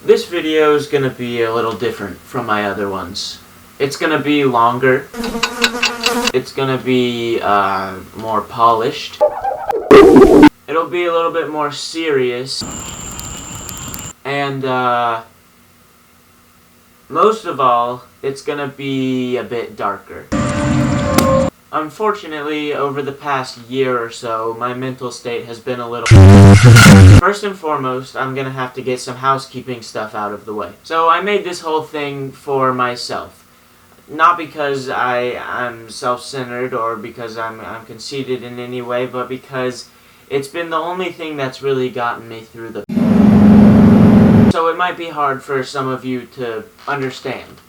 This video is gonna be a little different from my other ones. It's gonna be longer. It's gonna be more polished. It'll be a little bit more serious. And most of all, it's gonna be a bit darker. Unfortunately, over the past year or so, my mental state has been a little... First and foremost, I'm gonna have to get some housekeeping stuff out of the way. So I made this whole thing for myself. Not because I'm self-centered or because I'm conceited in any way, but because it's been the only thing that's really gotten me through the... So it might be hard for some of you to understand.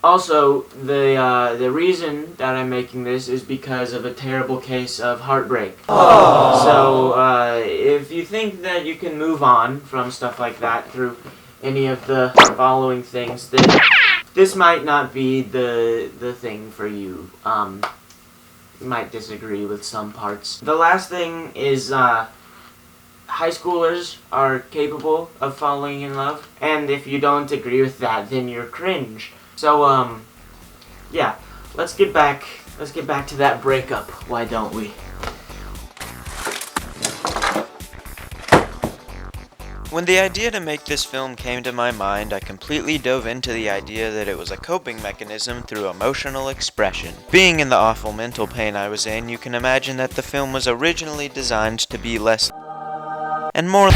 Also, the reason that I'm making this is because of a terrible case of heartbreak. Aww. So, if you think that you can move on from stuff like that through any of the following things, then this might not be the thing for you. You might disagree with some parts. The last thing is, high schoolers are capable of falling in love, and if you don't agree with that, then you're cringe. So, yeah, let's get back to that breakup, why don't we? When the idea to make this film came to my mind, I completely dove into the idea that it was a coping mechanism through emotional expression. Being in the awful mental pain I was in, you can imagine that the film was originally designed to be less and more.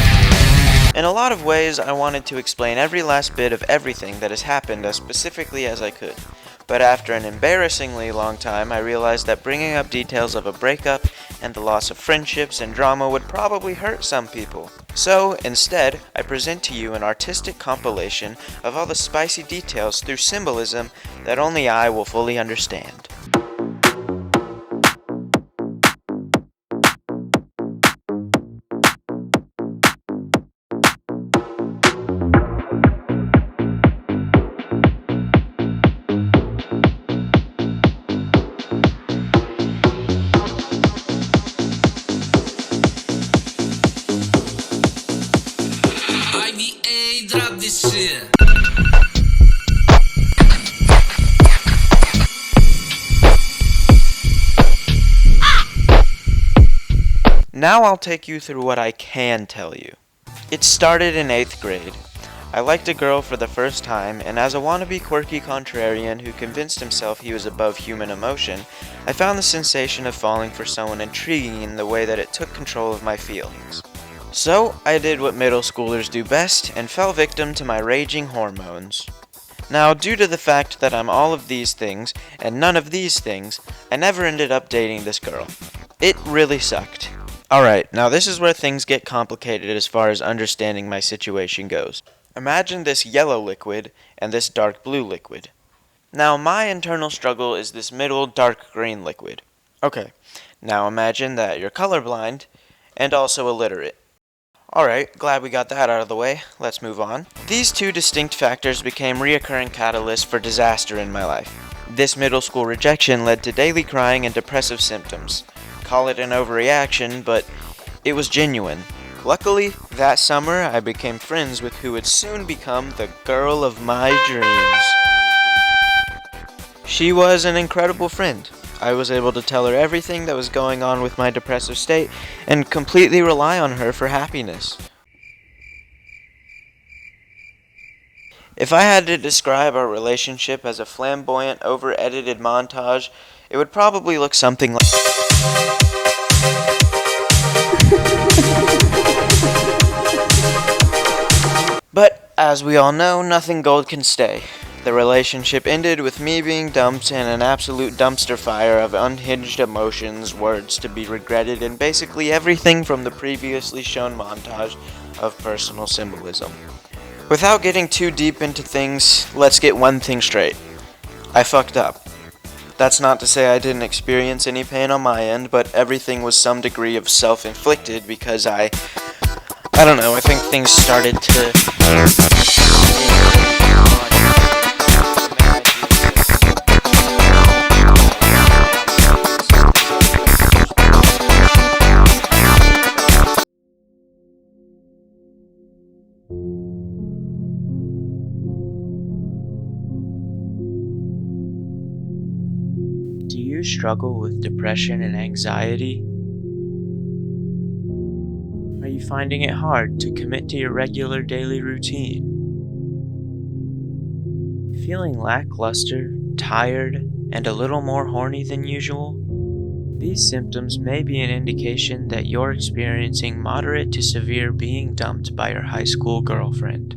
In a lot of ways, I wanted to explain every last bit of everything that has happened as specifically as I could. But after an embarrassingly long time, I realized that bringing up details of a breakup and the loss of friendships and drama would probably hurt some people. So, instead, I present to you an artistic compilation of all the spicy details through symbolism that only I will fully understand. Drop this shit. Now I'll take you through what I can tell you. It started in 8th grade. I liked a girl for the first time, and as a wannabe quirky contrarian who convinced himself he was above human emotion, I found the sensation of falling for someone intriguing in the way that it took control of my feelings. So, I did what middle schoolers do best, and fell victim to my raging hormones. Now, due to the fact that I'm all of these things, and none of these things, I never ended up dating this girl. It really sucked. Alright, now this is where things get complicated as far as understanding my situation goes. Imagine this yellow liquid, and this dark blue liquid. Now, my internal struggle is this middle dark green liquid. Okay, now imagine that you're colorblind, and also illiterate. Alright, glad we got that out of the way. Let's move on. These two distinct factors became reoccurring catalysts for disaster in my life. This middle school rejection led to daily crying and depressive symptoms. Call it an overreaction, but it was genuine. Luckily, that summer I became friends with who would soon become the girl of my dreams. She was an incredible friend. I was able to tell her everything that was going on with my depressive state and completely rely on her for happiness. If I had to describe our relationship as a flamboyant, over-edited montage, it would probably look something like... But, as we all know, nothing gold can stay. The relationship ended with me being dumped in an absolute dumpster fire of unhinged emotions, words to be regretted, and basically everything from the previously shown montage of personal symbolism. Without getting too deep into things, let's get one thing straight. I fucked up. That's not to say I didn't experience any pain on my end, but everything was some degree of self-inflicted because I don't know, I think things started to... Do you struggle with depression and anxiety? Are you finding it hard to commit to your regular daily routine? Feeling lackluster, tired, and a little more horny than usual? These symptoms may be an indication that you're experiencing moderate to severe being dumped by your high school girlfriend.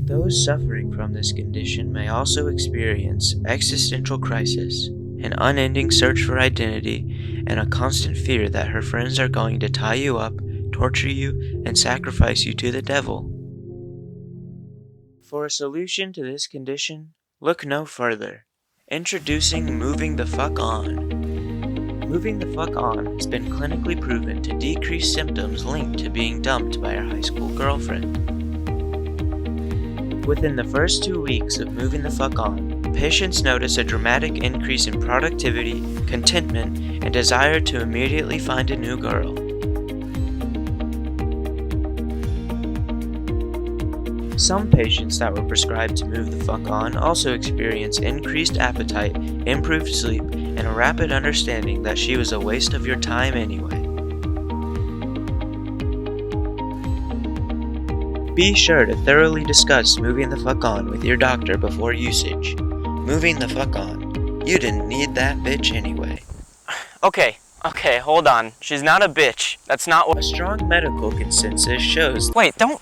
Those suffering from this condition may also experience existential crisis, an unending search for identity, and a constant fear that her friends are going to tie you up, torture you, and sacrifice you to the devil. For a solution to this condition, look no further. Introducing Moving the Fuck On. Moving the Fuck On has been clinically proven to decrease symptoms linked to being dumped by your high school girlfriend. Within the first 2 weeks of Moving the Fuck On, patients notice a dramatic increase in productivity, contentment, and desire to immediately find a new girl. Some patients that were prescribed to Move the Fuck On also experience increased appetite, improved sleep, and a rapid understanding that she was a waste of your time anyway. Be sure to thoroughly discuss Moving the Fuck On with your doctor before usage. Moving the Fuck On. You didn't need that bitch anyway. Okay, hold on. She's not a bitch. That's not what— A strong medical consensus shows— Wait, don't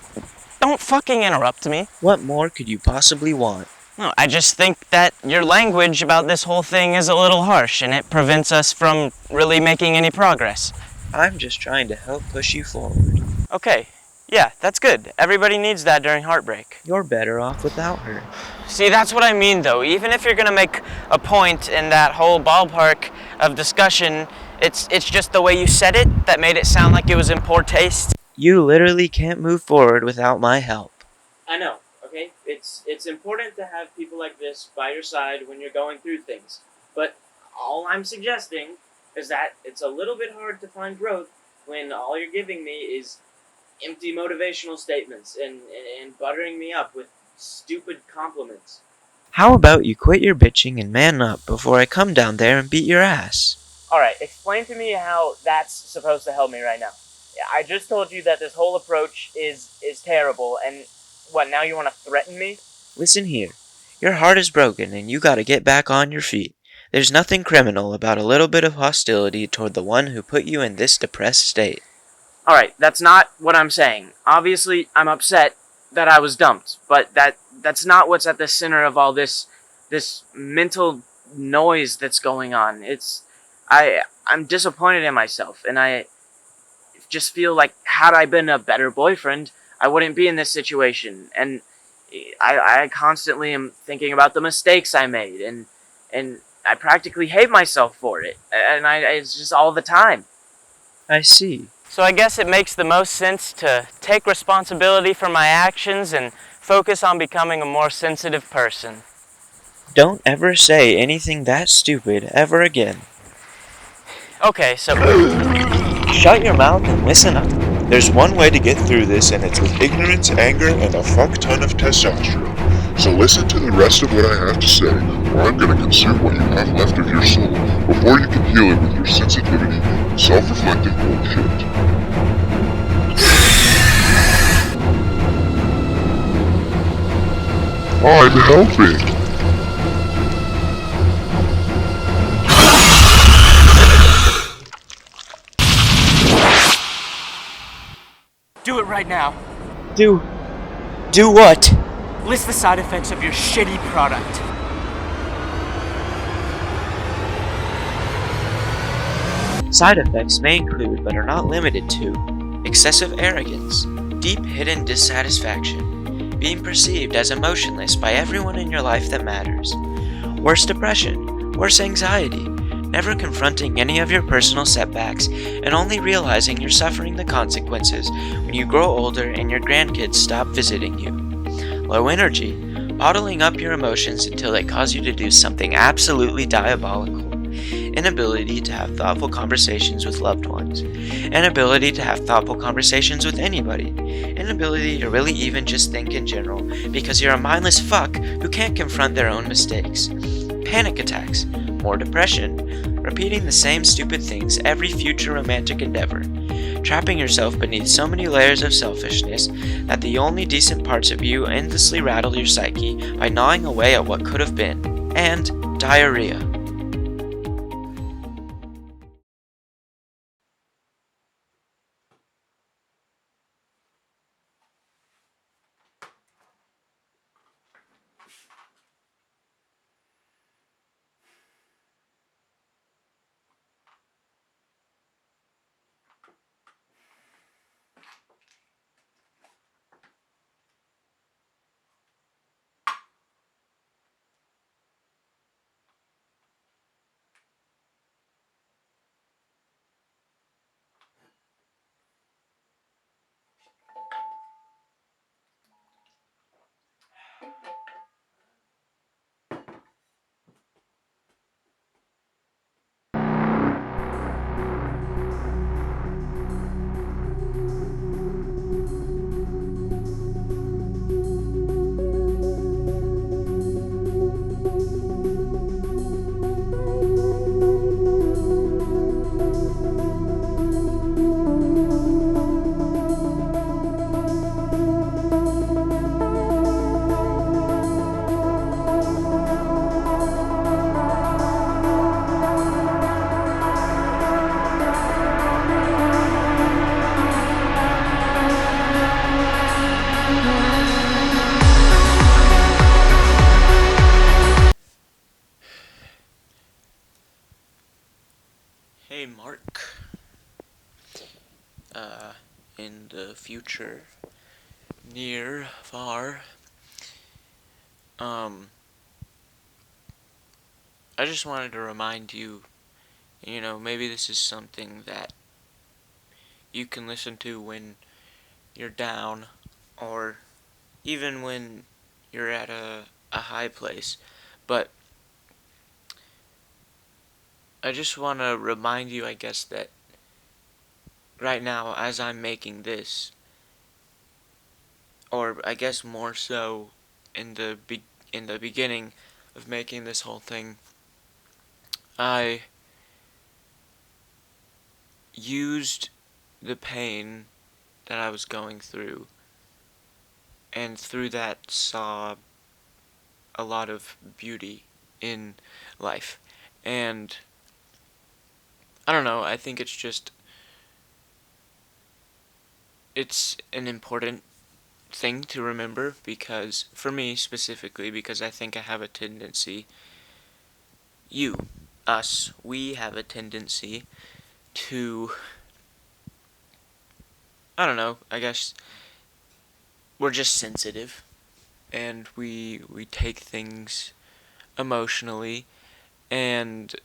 fucking interrupt me. What more could you possibly want? No, I just think that your language about this whole thing is a little harsh, and it prevents us from really making any progress. I'm just trying to help push you forward. Okay, yeah, that's good. Everybody needs that during heartbreak. You're better off without her. See, that's what I mean, though. Even if you're gonna make a point in that whole ballpark of discussion, it's just the way you said it that made it sound like it was in poor taste. You literally can't move forward without my help. I know, okay? It's important to have people like this by your side when you're going through things. But all I'm suggesting is that it's a little bit hard to find growth when all you're giving me is empty motivational statements and buttering me up with stupid compliments. How about you quit your bitching and man up before I come down there and beat your ass? Alright, explain to me how that's supposed to help me right now. I just told you that this whole approach is terrible, and what, now you want to threaten me? Listen here. Your heart is broken and you gotta get back on your feet. There's nothing criminal about a little bit of hostility toward the one who put you in this depressed state. Alright, that's not what I'm saying. Obviously, I'm upset that I was dumped, but that's not what's at the center of all this mental noise that's going on. I'm disappointed in myself, and I just feel like had I been a better boyfriend, I wouldn't be in this situation. And I constantly am thinking about the mistakes I made, and I practically hate myself for it. And it's just all the time. I see. So I guess it makes the most sense to take responsibility for my actions and focus on becoming a more sensitive person. Don't ever say anything that stupid ever again. Okay, so— Shut your mouth and listen up. There's one way to get through this, and it's with ignorance, anger, and a fuck ton of testosterone. So listen to the rest of what I have to say, or I'm gonna consume what you have left of your soul before you can heal it with your sensitivity and self-reflective bullshit. I'm helping! do it right now. Do what? List the side effects of your shitty product. Side effects may include, but are not limited to, excessive arrogance, deep hidden dissatisfaction, being perceived as emotionless by everyone in your life that matters, worse depression, worse anxiety, never confronting any of your personal setbacks, and only realizing you're suffering the consequences when you grow older and your grandkids stop visiting you. Low energy, bottling up your emotions until they cause you to do something absolutely diabolical. inability to have thoughtful conversations with loved ones, inability to have thoughtful conversations with anybody, inability to really even just think in general because you're a mindless fuck who can't confront their own mistakes, panic attacks, more depression, repeating the same stupid things every future romantic endeavor, trapping yourself beneath so many layers of selfishness that the only decent parts of you endlessly rattle your psyche by gnawing away at what could have been, and diarrhea. Hey Mark, in the future, near, far, I just wanted to remind you, maybe this is something that you can listen to when you're down, or even when you're at a high place, but I just want to remind you, I guess, that right now, as I'm making this, or I guess more so in the beginning of making this whole thing, I used the pain that I was going through, and through that saw a lot of beauty in life. And I don't know, I think it's an important thing to remember, because for me specifically, because I think I have a tendency, we have a tendency to, I don't know, I guess we're just sensitive, and we take things emotionally, and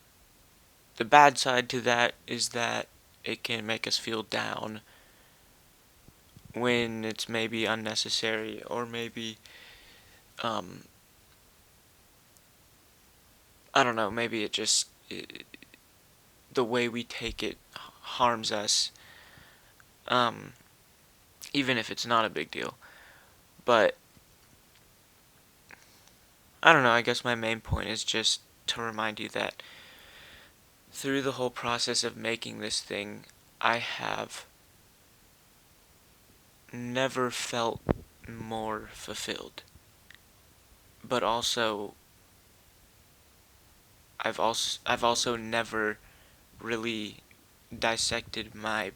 the bad side to that is that it can make us feel down when it's maybe unnecessary, or maybe, I don't know, maybe the way we take it harms us, even if it's not a big deal. But I don't know, I guess my main point is just to remind you that through the whole process of making this thing, I have never felt more fulfilled. But also, I've also never really dissected my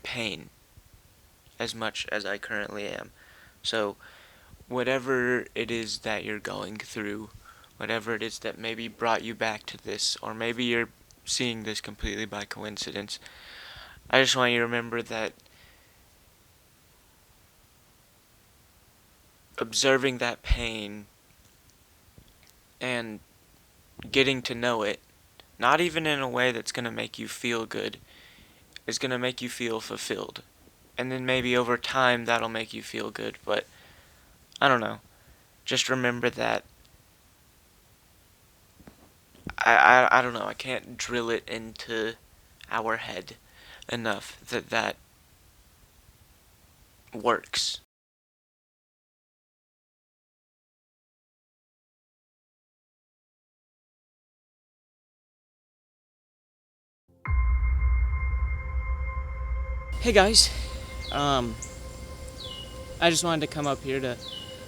pain as much as I currently am. So whatever it is that you're going through, whatever it is that maybe brought you back to this, or maybe you're seeing this completely by coincidence, I just want you to remember that observing that pain and getting to know it, not even in a way that's going to make you feel good, is going to make you feel fulfilled. And then maybe over time that'll make you feel good, but I don't know. Just remember that I don't know, I can't drill it into our head enough that that works. Hey guys, I just wanted to come up here to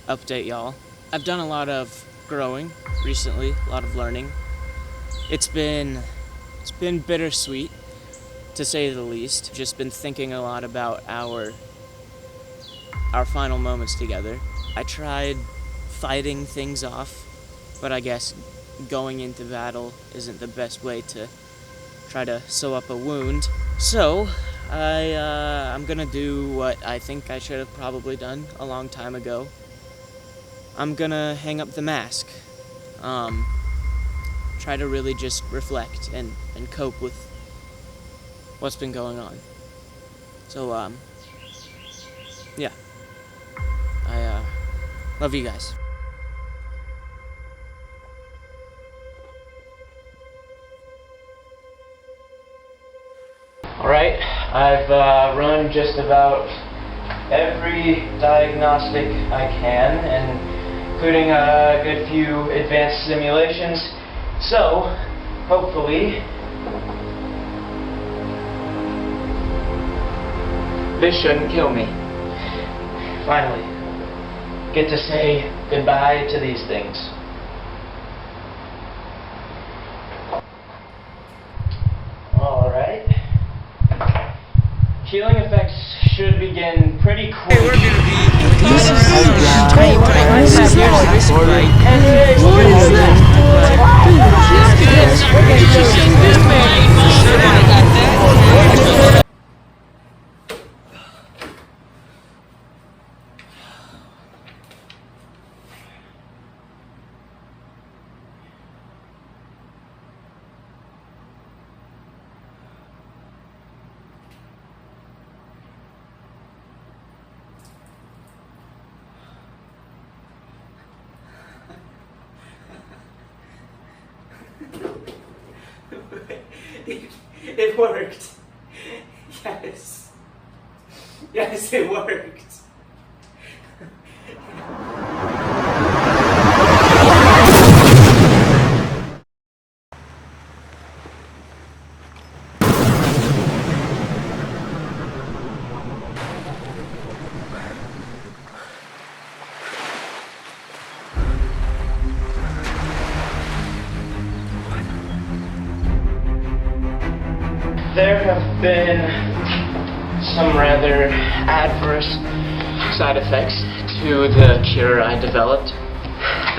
update y'all. I've done a lot of growing recently, a lot of learning. It's been bittersweet, to say the least. Just been thinking a lot about our final moments together. I tried fighting things off, but I guess going into battle isn't the best way to try to sew up a wound. So, I'm gonna do what I think I should have probably done a long time ago. I'm gonna hang up the mask. Try to really just reflect and cope with what's been going on. So, yeah. I love you guys. Alright, I've run just about every diagnostic I can, and including a good few advanced simulations. So, hopefully, this shouldn't kill me. Finally, get to say goodbye to these things. Alright. Healing effects should begin pretty quick. We're gonna be It worked. Yes. Yes, it worked. There have been some rather adverse side effects to the cure I developed.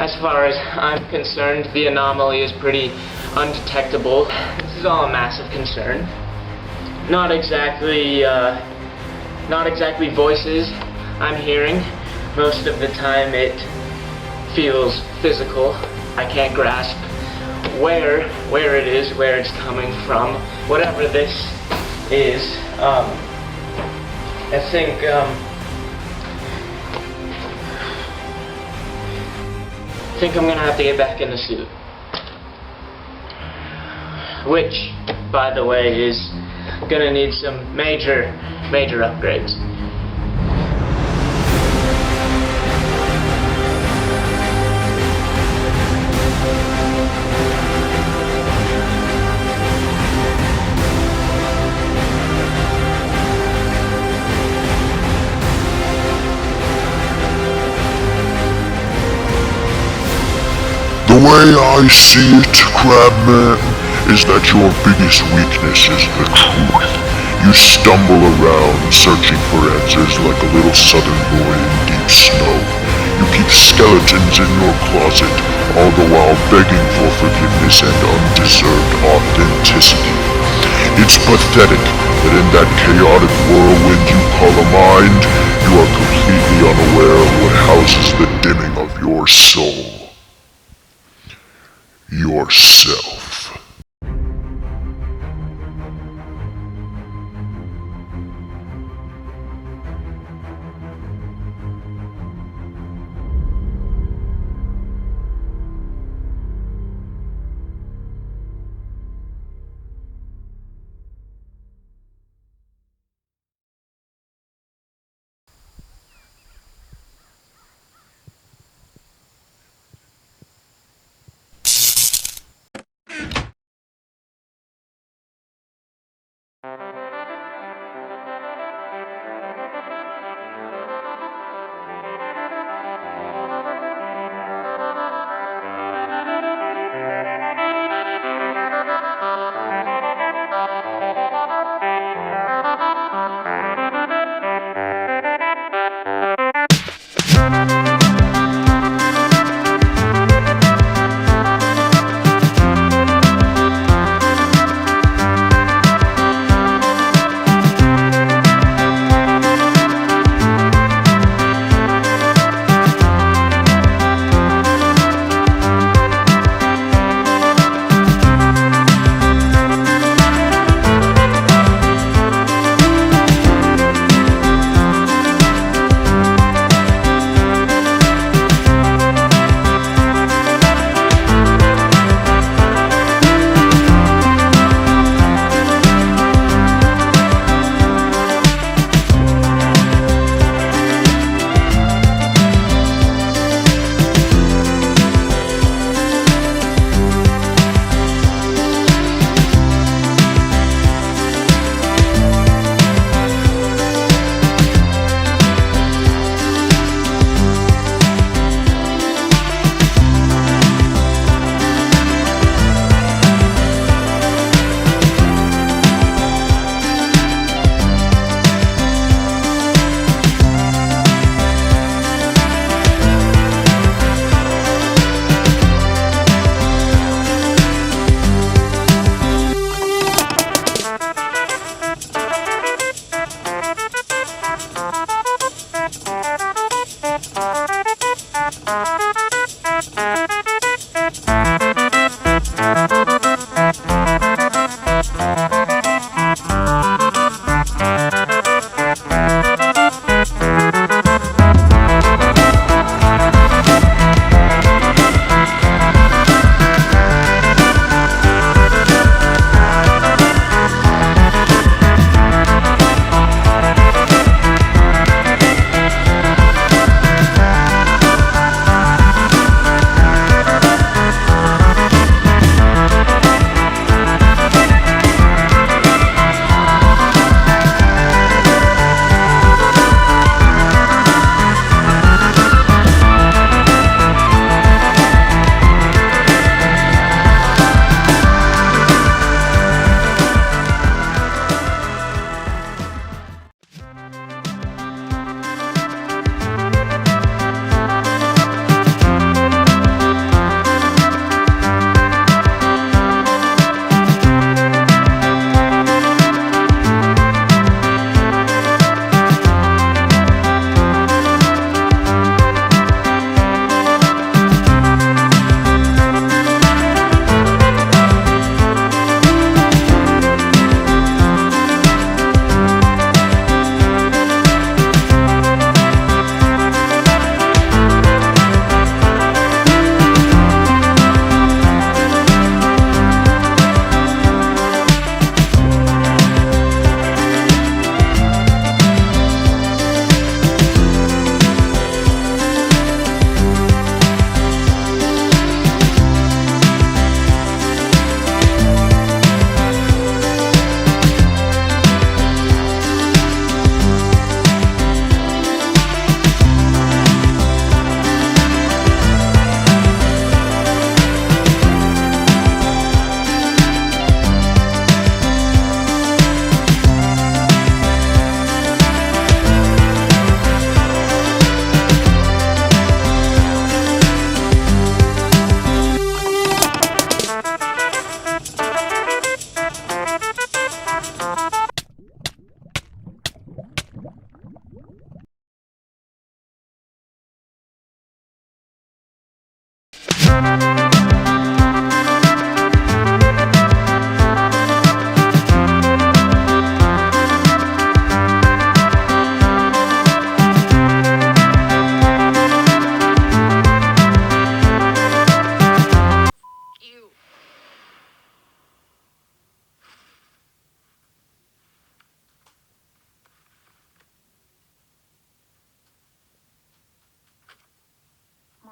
As far as I'm concerned, the anomaly is pretty undetectable. This is all a massive concern. Not exactly voices I'm hearing. Most of the time it feels physical. I can't grasp where it is, where it's coming from. Whatever this is, I think I'm gonna have to get back in the suit. Which, by the way, is gonna need some major upgrades. The way I see it, Crabman, is that your biggest weakness is the truth. You stumble around searching for answers like a little southern boy in deep snow. You keep skeletons in your closet, all the while begging for forgiveness and undeserved authenticity. It's pathetic that in that chaotic whirlwind you call a mind, you are completely unaware of what houses the dimming of your soul. Yourself.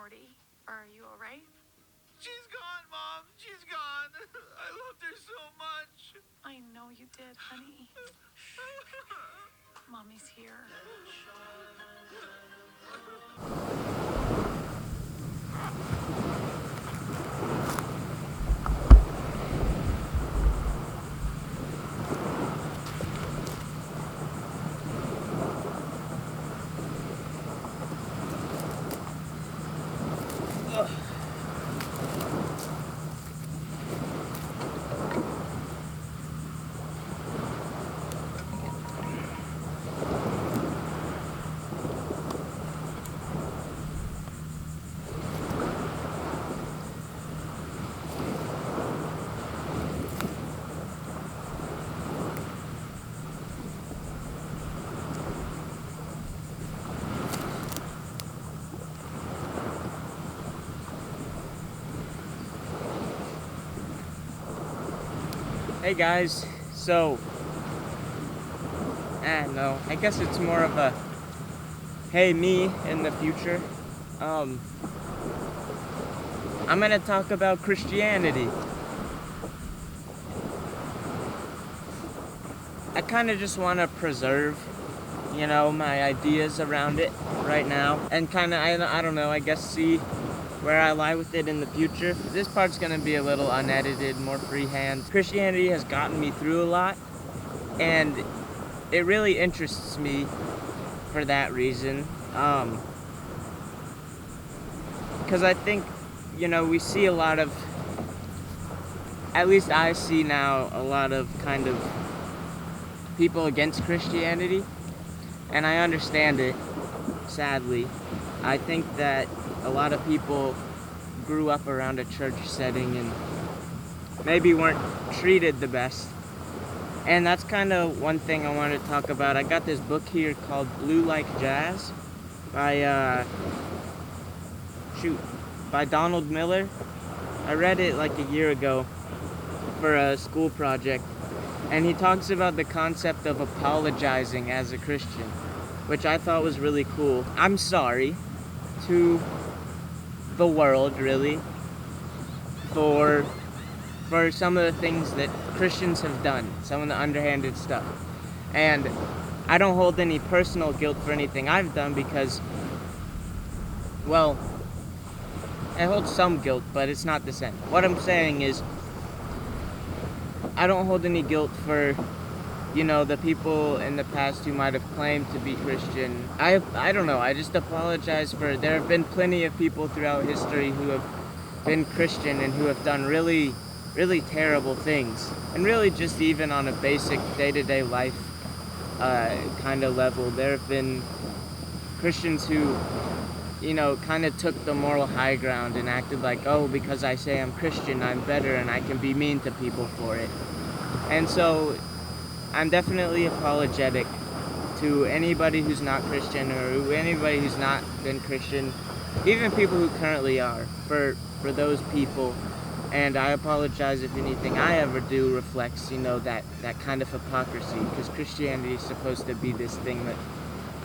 Morty, are you alright? She's gone, Mom. She's gone. I loved her so much. I know you did, honey. Mommy's here. Hey guys, so, no, I guess it's more of a, hey me in the future. I'm gonna talk about Christianity. I kind of just want to preserve, you know, my ideas around it right now, and kind of, I don't know, I guess see where I lie with it in the future. This part's gonna be a little unedited, more freehand. Christianity has gotten me through a lot, and it really interests me for that reason. Because I think, you know, we see a lot of, at least I see now, a lot of kind of people against Christianity, and I understand it, sadly. I think that a lot of people grew up around a church setting and maybe weren't treated the best. And that's kind of one thing I wanted to talk about. I got this book here called Blue Like Jazz by, by Donald Miller. I read it like a year ago for a school project. And he talks about the concept of apologizing as a Christian, which I thought was really cool. I'm sorry to the world, really, for some of the things that Christians have done, some of the underhanded stuff. And I don't hold any personal guilt for anything I've done because, well, I hold some guilt, but it's not the same. What I'm saying is, I don't hold any guilt for, you know, the people in the past who might have claimed to be Christian. I don't know, I just apologize for, there have been plenty of people throughout history who have been Christian and who have done really, really terrible things. And really just even on a basic day-to-day life kind of level, there have been Christians who, you know, kind of took the moral high ground and acted like, oh, because I say I'm Christian, I'm better and I can be mean to people for it. And so I'm definitely apologetic to anybody who's not Christian or anybody who's not been Christian, even people who currently are, for those people. And I apologize if anything I ever do reflects, you know, that kind of hypocrisy, because Christianity is supposed to be this thing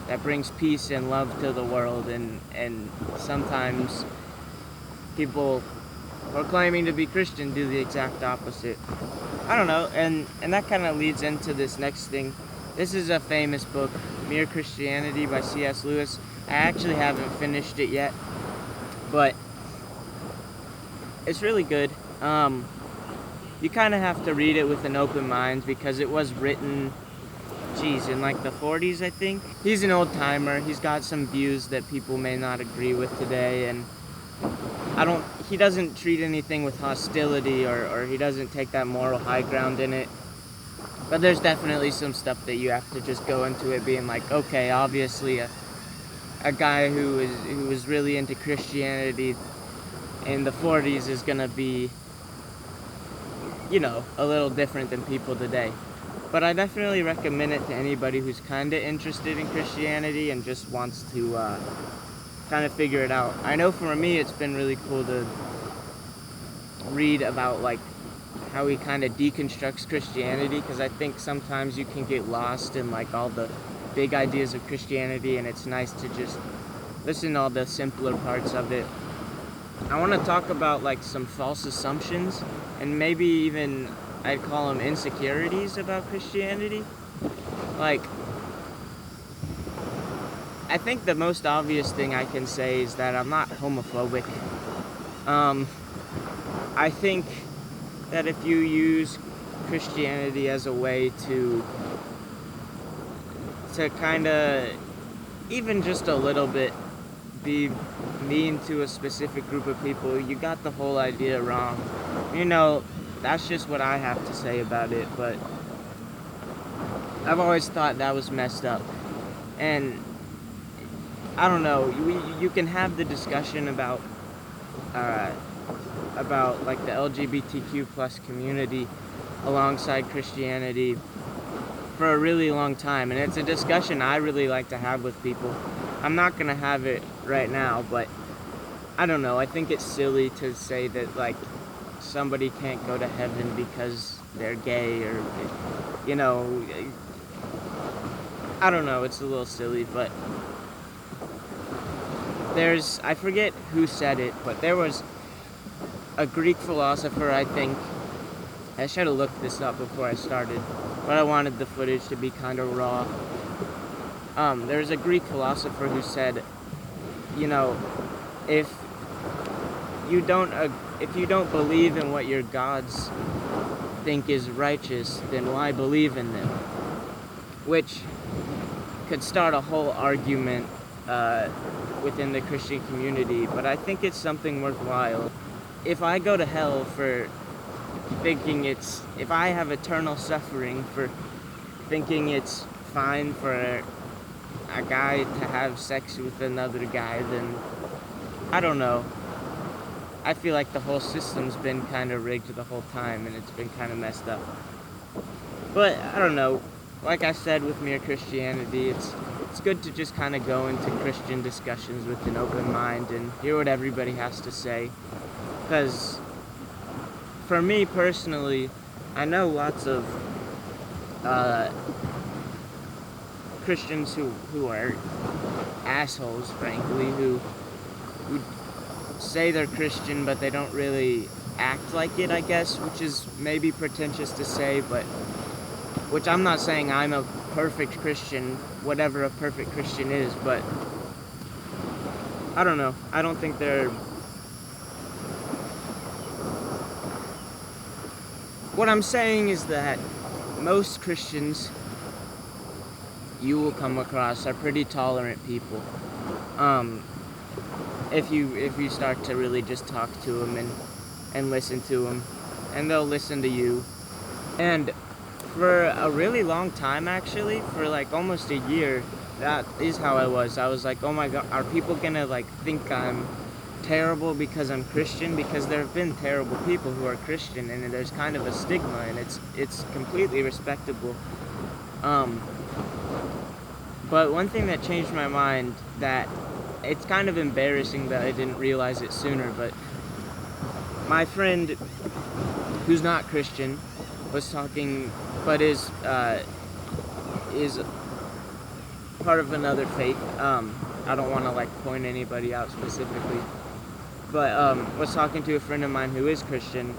that brings peace and love to the world, and sometimes people who are claiming to be Christian do the exact opposite. I don't know, and that kind of leads into this next thing. This is a famous book, Mere Christianity by C.S. Lewis. I actually haven't finished it yet, but it's really good. You kind of have to read it with an open mind because it was written, in like the 40s, I think. He's an old timer. He's got some views that people may not agree with today, and he doesn't treat anything with hostility, or he doesn't take that moral high ground in it. But there's definitely some stuff that you have to just go into it being like, okay, obviously a guy who was really into Christianity in the 40s is gonna be, you know, a little different than people today. But I definitely recommend it to anybody who's kind of interested in Christianity and just wants to kind of figure it out. I know for me it's been really cool to read about like how he kind of deconstructs Christianity, because I think sometimes you can get lost in like all the big ideas of Christianity, and it's nice to just listen to all the simpler parts of it. I want to talk about like some false assumptions, and maybe even I'd call them insecurities about Christianity. Like, I think the most obvious thing I can say is that I'm not homophobic. I think that if you use Christianity as a way to kind of, even just a little bit, be mean to a specific group of people, you got the whole idea wrong. You know, that's just what I have to say about it, but I've always thought that was messed up. And I don't know, you can have the discussion about like the LGBTQ plus community alongside Christianity for a really long time, and it's a discussion I really like to have with people. I'm not gonna have it right now, but I don't know, I think it's silly to say that like somebody can't go to heaven because they're gay, or, you know, I don't know, it's a little silly. But I forget who said it, but there was a Greek philosopher, I think. I should have looked this up before I started, but I wanted the footage to be kind of raw. There's a Greek philosopher who said, you know, if you don't believe in what your gods think is righteous, then why believe in them? Which could start a whole argument within the Christian community, but I think it's something worthwhile. If I go to hell for thinking if I have eternal suffering for thinking it's fine for a guy to have sex with another guy, then I don't know. I feel like the whole system's been kind of rigged the whole time, and it's been kind of messed up. But I don't know. Like I said with Mere Christianity, it's good to just kind of go into Christian discussions with an open mind and hear what everybody has to say. Because for me personally, I know lots of Christians who are assholes, frankly, who say they're Christian, but they don't really act like it, I guess, which is maybe pretentious to say, but which I'm not saying I'm a perfect Christian, whatever a perfect Christian is, but I don't know. I don't think they're... What I'm saying is that most Christians you will come across are pretty tolerant people. If you start to really just talk to them and listen to them, and they'll listen to you. And for a really long time, actually, for like almost a year, that is how I was. I was like, oh my god, are people gonna like think I'm terrible because I'm Christian? Because there have been terrible people who are Christian, and there's kind of a stigma, and it's completely respectable. But one thing that changed my mind, that it's kind of embarrassing that I didn't realize it sooner, but my friend who's not Christian was talking, but is part of another faith. I don't want to like point anybody out specifically, but was talking to a friend of mine who is Christian,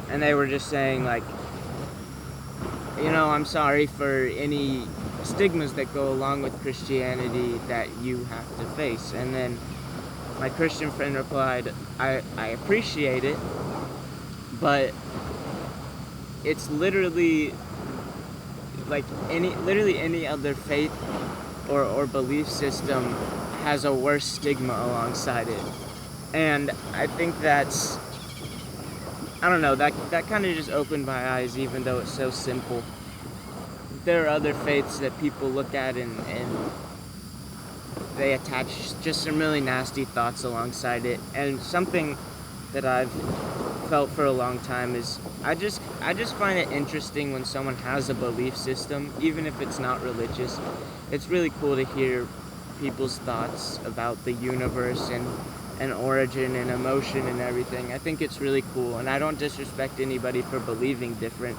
and they were just saying like, you know, I'm sorry for any stigmas that go along with Christianity that you have to face. And then my Christian friend replied, I appreciate it, but it's literally like any other faith or belief system has a worse stigma alongside it. And I think that's, I don't know, that kind of just opened my eyes, even though it's so simple. There are other faiths that people look at and they attach just some really nasty thoughts alongside it. And something that I've felt for a long time is I just find it interesting when someone has a belief system, even if it's not religious. It's really cool to hear people's thoughts about the universe and origin and emotion and everything. I think it's really cool, and I don't disrespect anybody for believing different.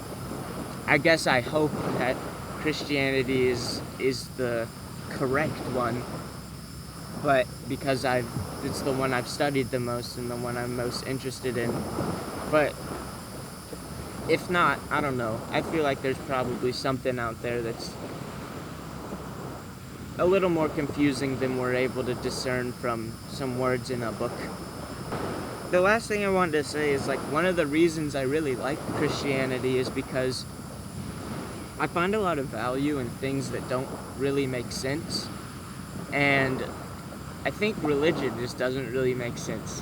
I guess I hope that Christianity is the correct one, but because it's the one I've studied the most and the one I'm most interested in. But if not, I don't know. I feel like there's probably something out there that's a little more confusing than we're able to discern from some words in a book. The last thing I wanted to say is, like, one of the reasons I really like Christianity is because I find a lot of value in things that don't really make sense, and I think religion just doesn't really make sense.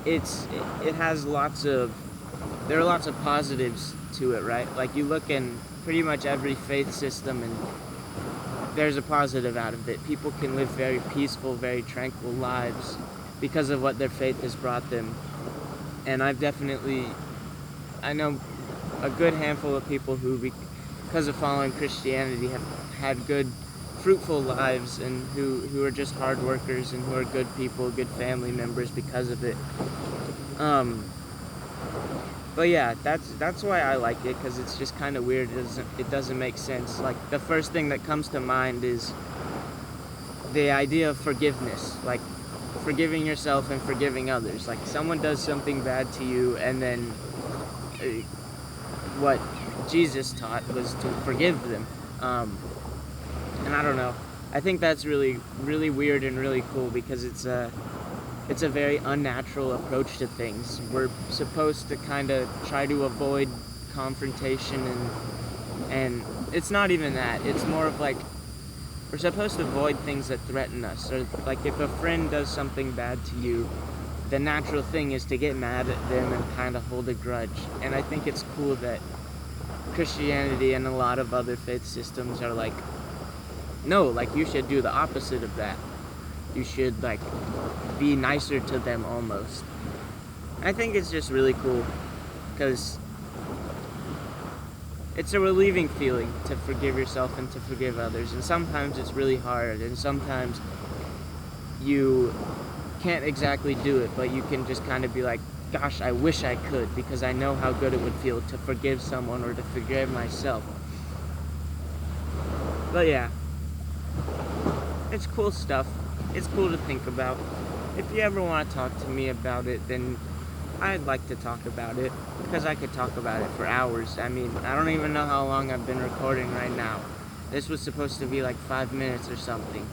It has there are lots of positives to it, right? Like, you look in pretty much every faith system and there's a positive out of it. People can live very peaceful, very tranquil lives because of what their faith has brought them. And I know a good handful of people who, because of following Christianity, have had good, fruitful lives, and who are just hard workers and who are good people, good family members because of it. But yeah, that's why I like it, because it's just kind of weird. It doesn't make sense. Like, the first thing that comes to mind is the idea of forgiveness, like forgiving yourself and forgiving others. Like, someone does something bad to you, and then what Jesus taught was to forgive them. And I don't know. I think that's really, really weird and really cool, because it's a very unnatural approach to things. We're supposed to kind of try to avoid confrontation, and it's not even that. It's more of like, we're supposed to avoid things that threaten us. Or like, if a friend does something bad to you, the natural thing is to get mad at them and kind of hold a grudge. And I think it's cool that Christianity and a lot of other faith systems are like, no, like, you should do the opposite of that. You should, like, be nicer to them almost. I think it's just really cool, because it's a relieving feeling to forgive yourself and to forgive others. And sometimes it's really hard, and sometimes you can't exactly do it, but you can just kind of be like, gosh, I wish I could, because I know how good it would feel to forgive someone or to forgive myself. But yeah, it's cool stuff. It's cool to think about. If you ever want to talk to me about it, then I'd like to talk about it, because I could talk about it for hours. I mean, I don't even know how long I've been recording right now. This was supposed to be like 5 minutes or something.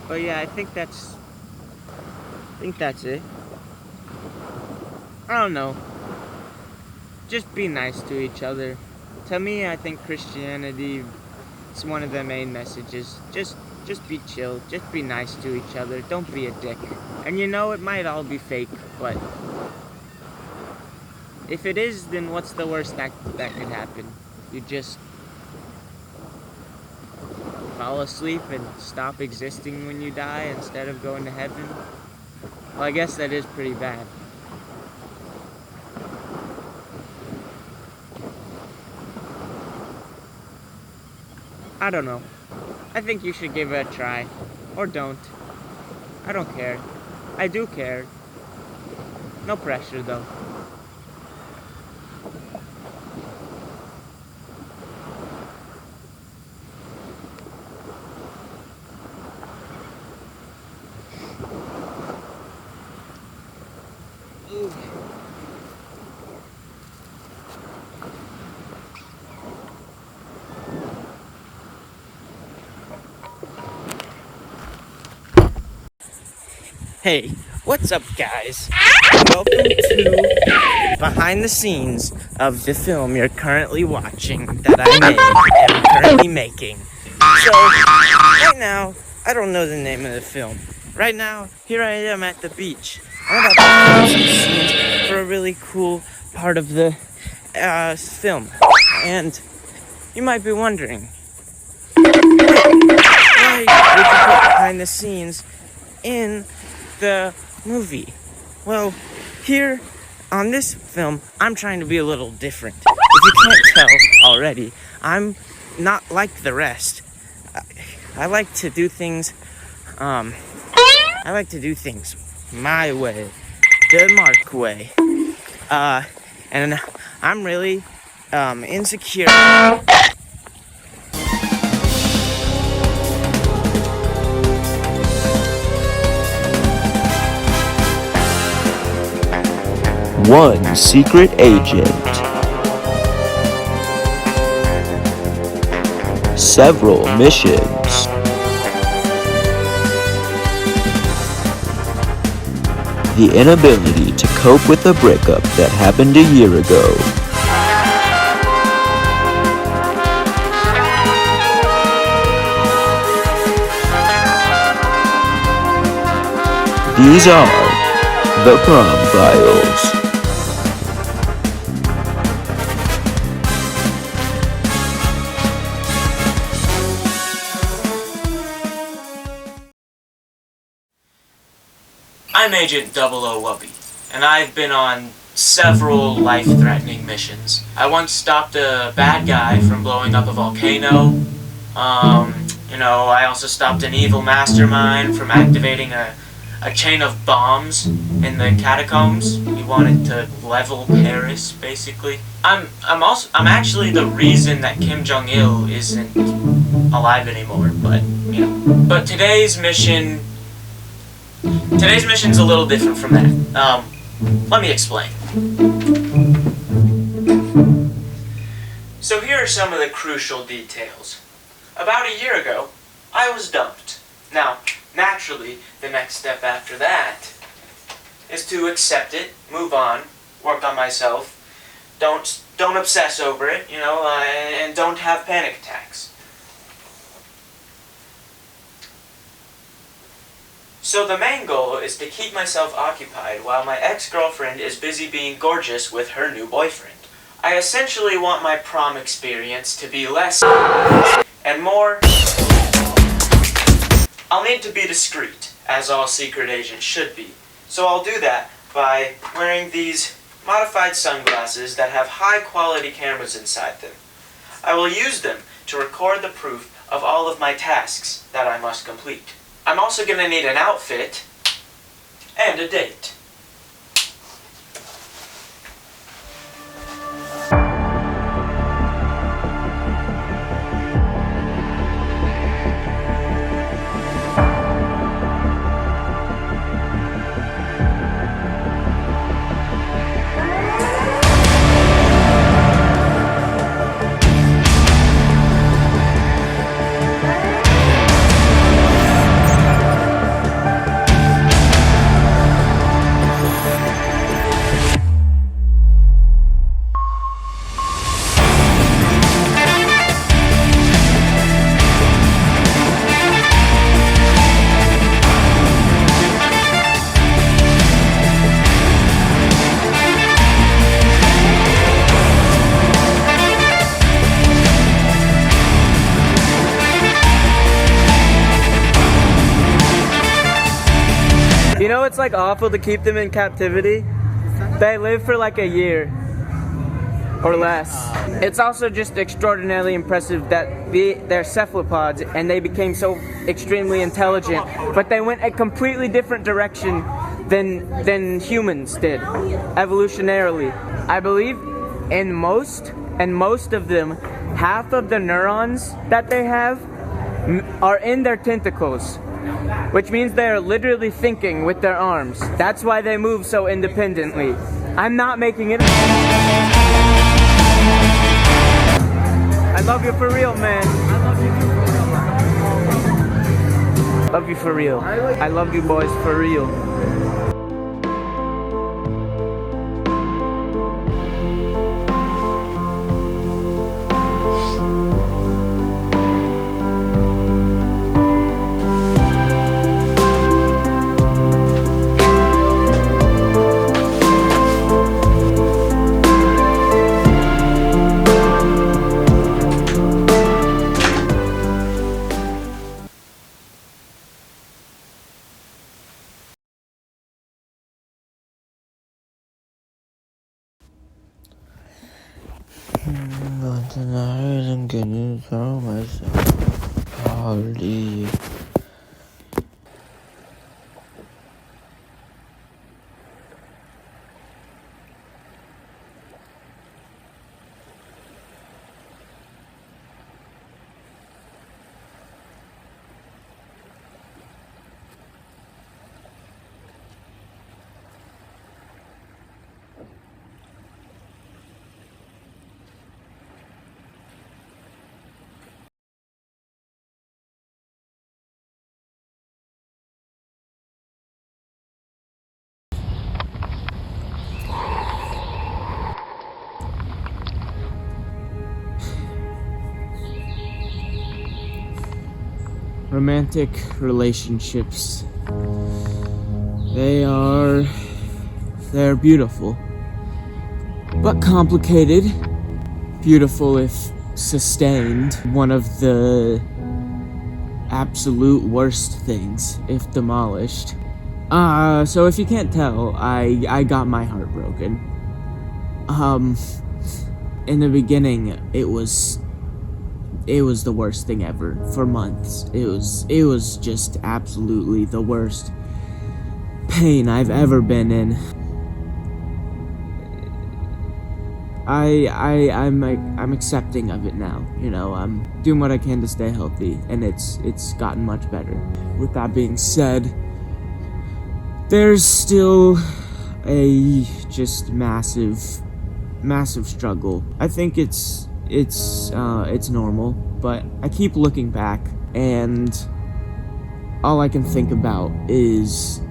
But yeah, I think that's it. I don't know. Just be nice to each other. To me, I think Christianity is one of the main messages. Just be chill. Just be nice to each other. Don't be a dick. And you know, it might all be fake, but if it is, then what's the worst that could happen? You just fall asleep and stop existing when you die instead of going to heaven? Well, I guess that is pretty bad. I don't know. I think you should give it a try. Or don't. I don't care. I do care. No pressure, though. Hey, what's up, guys? Welcome to behind the scenes of the film you're currently watching that I am currently making. So, right now, I don't know the name of the film. Right now, here I am at the beach. I'm about to film some scenes for a really cool part of the film. And you might be wondering, why would you put behind the scenes in the movie? Well, here on this film, I'm trying to be a little different. If you can't tell already, I'm not like the rest. I like to do things, my way, the Mark way. And I'm really, insecure. One secret agent. Several missions. The inability to cope with the breakup that happened a year ago. These are the Prom Files. I'm Agent 00 Wubby, and I've been on several life-threatening missions. I once stopped a bad guy from blowing up a volcano. I also stopped an evil mastermind from activating a chain of bombs in the catacombs. He wanted to level Paris, basically. I'm actually the reason that Kim Jong-il isn't alive anymore, but today's mission's a little different from that. Let me explain. So here are some of the crucial details. About a year ago, I was dumped. Now, naturally, the next step after that is to accept it, move on, work on myself, don't obsess over it, and don't have panic attacks. So the main goal is to keep myself occupied while my ex-girlfriend is busy being gorgeous with her new boyfriend. I essentially want my prom experience to be less and more. I'll need to be discreet, as all secret agents should be. So I'll do that by wearing these modified sunglasses that have high-quality cameras inside them. I will use them to record the proof of all of my tasks that I must complete. I'm also going to need an outfit and a date. You know it's like awful to keep them in captivity? They live for like a year or less. It's also just extraordinarily impressive that they're cephalopods and they became so extremely intelligent, but they went a completely different direction than humans did, evolutionarily. I believe in most of them, half of the neurons that they have are in their tentacles, which means they are literally thinking with their arms. That's why they move so independently. I'm not making it. I love you for real, man. I love you for real. I love you boys for real. myself a party. Romantic relationships. They're beautiful. But complicated. Beautiful if sustained. One of the absolute worst things if demolished. So if you can't tell, I got my heart broken. In the beginning, it was the worst thing ever for months. It was just absolutely the worst pain I've ever been in. I'm accepting of it now. You know, I'm doing what I can to stay healthy, and it's gotten much better. With that being said, there's still a just massive struggle. I think it's normal, but I keep looking back, and all I can think about is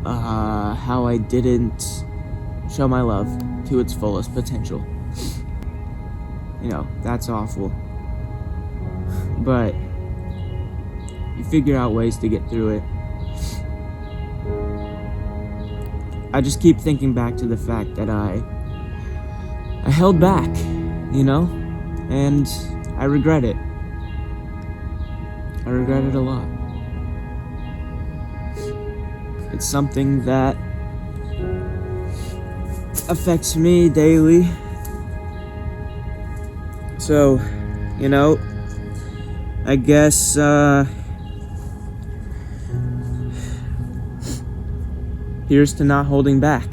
how I didn't show my love to its fullest potential. You know, that's awful. But you figure out ways to get through it. I just keep thinking back to the fact that I held back, you know? And I regret it. I regret it a lot. It's something that affects me daily. So, you know, I guess, here's to not holding back.